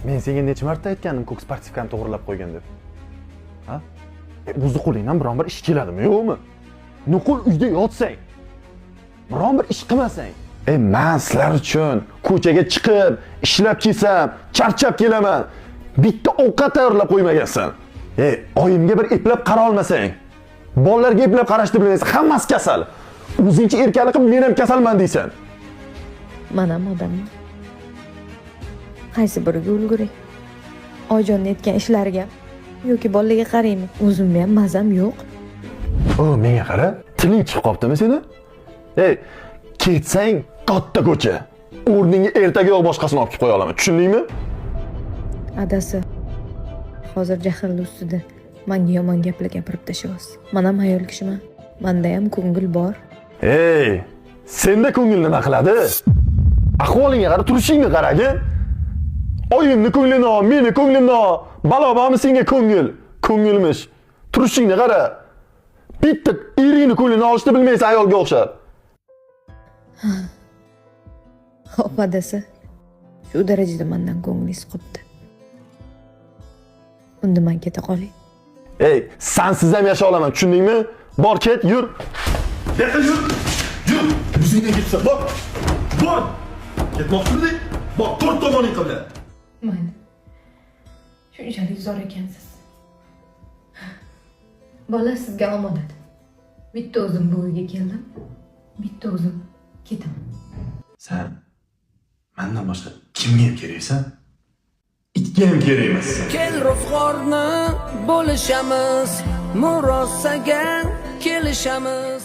Men senga necha marta aytganim ko'k sportivkani to'g'rilab qo'ygan deb. Ha? O'zi qo'lingdan biron bir ish keladimi, yo'qmi? Nuqul uyda yotsang, biron bir ish qilmasang, men sizlar uchun ko'chaga chiqib, ishlab kelsam, charchab kelaman. Bitta ovqat tayyorlab qo'ymagansan. Oyimga bir eplab qara olmasang, bolalarga eplab qarashni bilmaysan, hammasi kasal. O'zingcha erkalik qilib, men ham kasalman deysan. Men ham odamman. Qaysi biriga ulguray? Oyjonning aytgan ishlariga yoki bolalarga qaraymi? O'zimga ham mazam yo'q. Menga qara, tiling chiqib qoptimi seni? Ketsang katta ko'cha. O'rningga ertaga yo'q boshqasini olib qo'ya olaman. Tushundingmi? Adasi, hozir jahlni ustida menga yomon gaplar gapirib tashyapsiz. Men ham ayol kishiman. Menda ham ko'ngil bor. Senda ko'ngil nima qiladi? Ahvolingga qarab turishingni qaragin. Oyimni ko'nglini ol, meni ko'nglimni ol. Balo bormi senga ko'ngil? Ko'ngilmish. Turishingni qara. Bitta eringni ko'nglini olishni bilmaysan ayolga o'xshab. Xo'p, adasi. Shu darajada mendan ko'nglingiz qopti. Unda men keta qolay. Sensiz ham yasha olaman, tushundingmi? Bor ket, yur. Yur. Yur. O'zingga ketsa, bor. Bor. Ketmoqchiding? Bor, to'rt tomoning qilib. Mayli. Shunchalik zo'r ekansiz. Bola sizga omonat. Bitta o'zim bu uyga keldim. Bitta o'zim ketaman. Sen mendan boshqa kimga ham keraksan? Itga ham kerak emassan. Kel ro'zg'orni bo'lishamiz, murosaga kelishamiz.